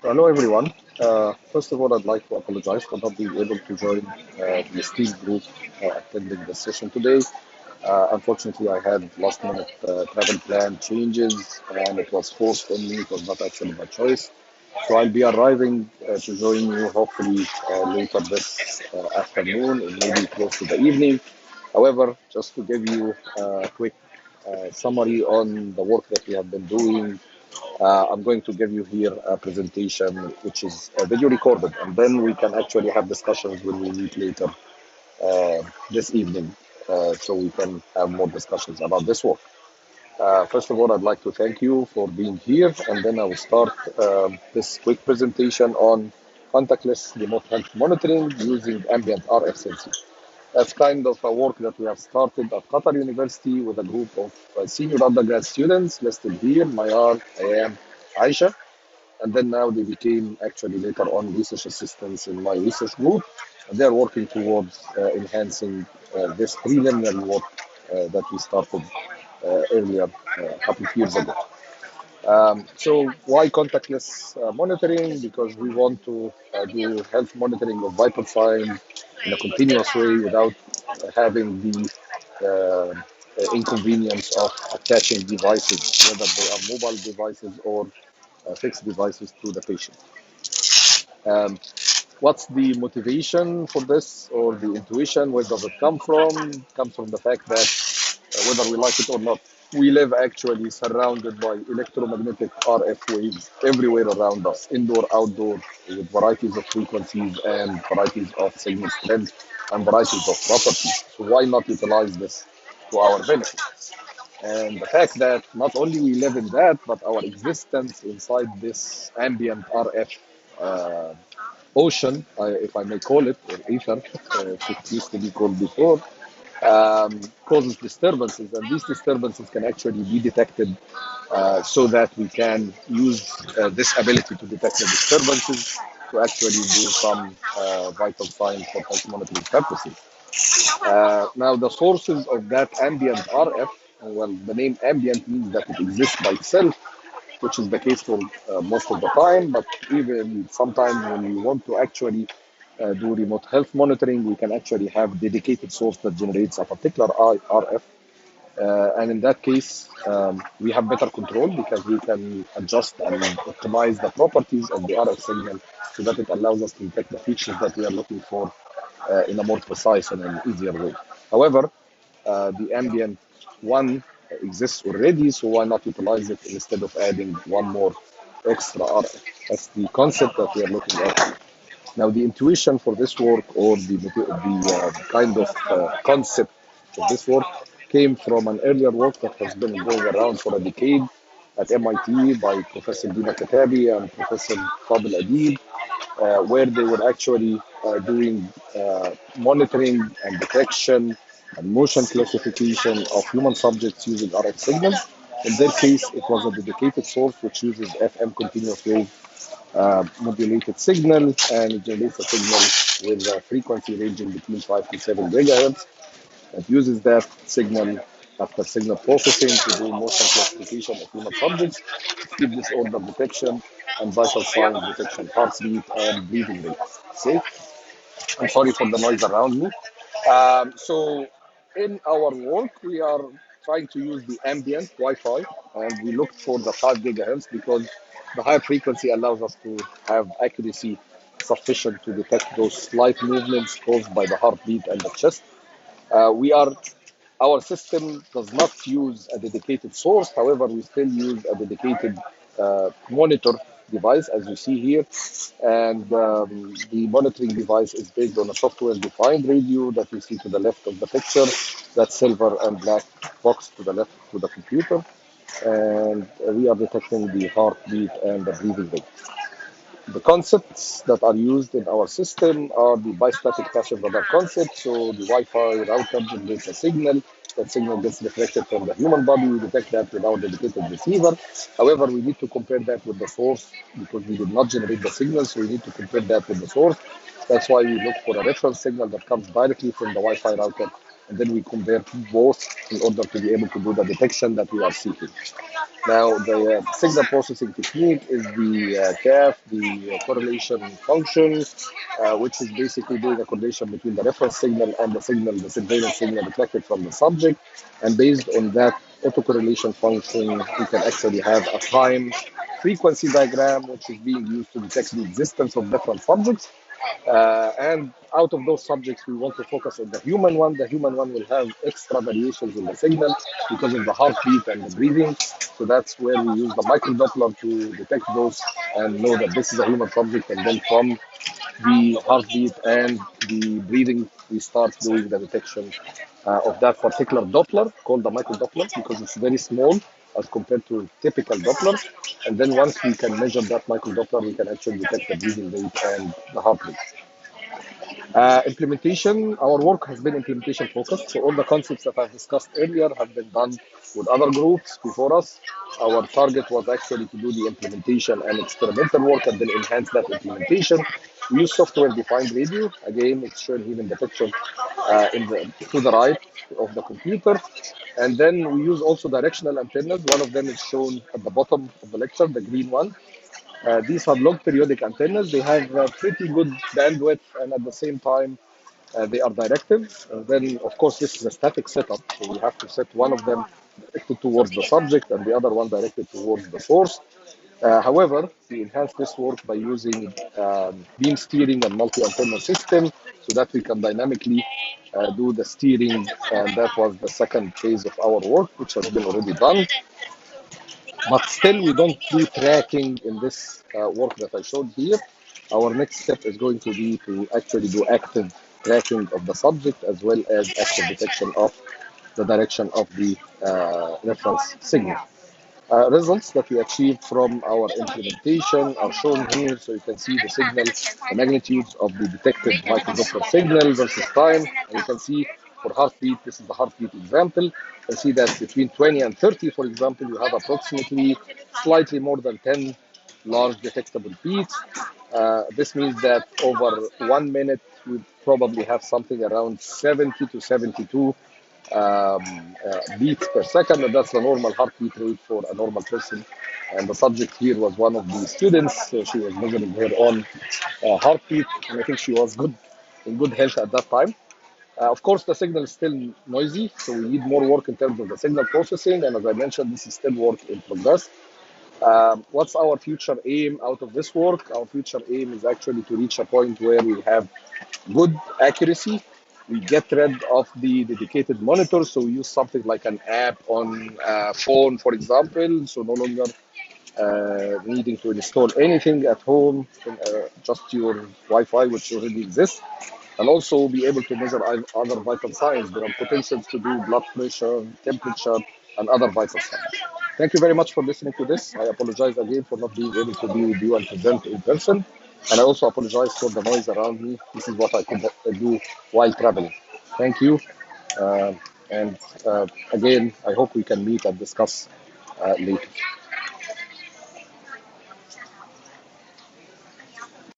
Hello, everyone. First of all, I'd like to apologize for not being able to join the Steve group attending the session today. Unfortunately, I had last minute travel plan changes and it was forced on me. It was not actually my choice. So I'll be arriving to join you hopefully later this afternoon or maybe close to the evening. However, just to give you a quick summary on the work that we have been doing, I'm going to give you here a presentation which is video recorded, and then we can actually have discussions when we meet later this evening, so we can have more discussions about this work. First of all, I'd like to thank you for being here, and then I will start this quick presentation on contactless remote health monitoring using ambient RF sensing. That's kind of a work that we have started at Qatar University with a group of senior undergrad students listed here. Mayar, Ayam, Aisha, and then now they became actually later on research assistants in my research group. And they're working towards enhancing this preliminary work that we started earlier, a couple of years ago. So why contactless monitoring? Because we want to do health monitoring of vital signs in a continuous way without having the inconvenience of attaching devices, whether they are mobile devices or fixed devices to the patient. Um, what's the motivation for this or the intuition? Where does it come from? It comes from the fact that whether we like it or not, we live actually surrounded by electromagnetic RF waves everywhere around us, indoor, outdoor, with varieties of frequencies and varieties of signal strength and varieties of properties. So why not utilize this to our benefit? And the fact that not only we live in that, but our existence inside this ambient RF uh, ocean, if I may call it, or ether, it used to be called before, causes disturbances, and these disturbances can actually be detected so that we can use this ability to detect the disturbances to actually do some vital signs for health monitoring purposes. Now, the sources of that ambient RF, well, the name ambient means that it exists by itself, which is the case for most of the time. But even sometimes when we want to actually do remote health monitoring, we can actually have dedicated source that generates a particular RF. And in that case, we have better control because we can adjust and optimize the properties of the RF signal so that it allows us to detect the features that we are looking for in a more precise and an easier way. However, the ambient one exists already, so why not utilize it instead of adding one more extra RF? That's the concept that we are looking at. Now, the intuition for this work or the kind of concept of this work came from an earlier work that has been going around for a decade at MIT by Professor Dina Katabi and Professor Adib, where they were actually doing monitoring and detection and motion classification of human subjects using RF signals. In their case, it was a dedicated source which uses FM continuous wave modulated signal, and it generates a signal with a frequency ranging between 5 to 7 gigahertz. It uses that signal after signal processing to do motion classification of human subjects, sleep disorder detection, and vital signs detection, heartbeat and breathing rate. See? I'm sorry for the noise around me. So in our work, we are trying to use the ambient Wi-Fi, and we looked for the 5 gigahertz because the higher frequency allows us to have accuracy sufficient to detect those slight movements caused by the heartbeat and the chest. We are Our system does not use a dedicated source. However, we still use a dedicated monitor device, as you see here. And the monitoring device is based on a software-defined radio that you see to the left of the picture. That silver and black box to the left to the computer. And we are detecting the heartbeat and the breathing rate. The concepts that are used in our system are the bistatic passive radar concept. So the Wi-Fi router generates a signal. That signal gets reflected from the human body. We detect that with our dedicated receiver. However, we need to compare that with the source because we did not generate the signal. So we need to compare that with the source. That's why we look for a reference signal that comes directly from the Wi-Fi router and then we compare both in order to be able to do the detection that we are seeking. Now, the signal processing technique is the CAF, the correlation function, which is basically doing a correlation between the reference signal and the signal, the surveillance signal reflected from the subject. And based on that autocorrelation function, we can actually have a time frequency diagram, which is being used to detect the existence of different subjects. And out of those subjects, we want to focus on the human one. The human one will have extra variations in the signal because of the heartbeat and the breathing. So that's where we use the microdoppler to detect those and know that this is a human subject. And then from the heartbeat and the breathing, we start doing the detection of that particular Doppler called the microdoppler because it's very small as compared to typical Dopplers. And then once we can measure that microdoppler, we can actually detect the breathing rate and the heart rate. Implementation, our work has been implementation focused. So all the concepts that I've discussed earlier have been done with other groups before us. Our target was actually to do the implementation and experimental work and then enhance that implementation. We use software-defined radio. Again, it's shown here in the picture to the right of the computer. And then we use also directional antennas. One of them is shown at the bottom of the lecture, the green one. These are log periodic antennas. They have pretty good bandwidth and at the same time they are directive. And then, of course, this is a static setup. So we have to set one of them directed towards the subject and the other one directed towards the source. However, we enhance this work by using beam steering and multi-antenna system so that we can dynamically do the steering. And that was the second phase of our work, which has been already done. But still, we don't do tracking in this work that I showed here. Our next step is going to be to actually do active tracking of the subject as well as active detection of the direction of the reference signal. Results that we achieved from our implementation are shown here. So you can see the signal, the magnitudes of the detected microdoppler signal versus time. And you can see for heartbeat, this is the heartbeat example. You can see that between 20 and 30, for example, you have approximately slightly more than 10 large detectable beats. This means that over 1 minute, we probably have something around 70 to 72 beats per second, and that's the normal heartbeat rate for a normal person. And the subject here was one of the students. So she was measuring her own heartbeat, and I think she was in good health at that time. Of course, the signal is still noisy, so we need more work in terms of the signal processing. And as I mentioned, this is still work in progress. What's our future aim out of this work? Our future aim is actually to reach a point where we have good accuracy. We get rid of the dedicated monitor, so we use something like an app on phone, for example, so no longer needing to install anything at home, just your Wi-Fi, which already exists, and also be able to measure other vital signs. There are potentials to do blood pressure, temperature, and other vital signs. Thank you very much for listening to this. I apologize again for not being able to be with you and present in person. And I also apologize for the noise around me. This is what I could do while traveling. Thank you. And again, I hope we can meet and discuss later.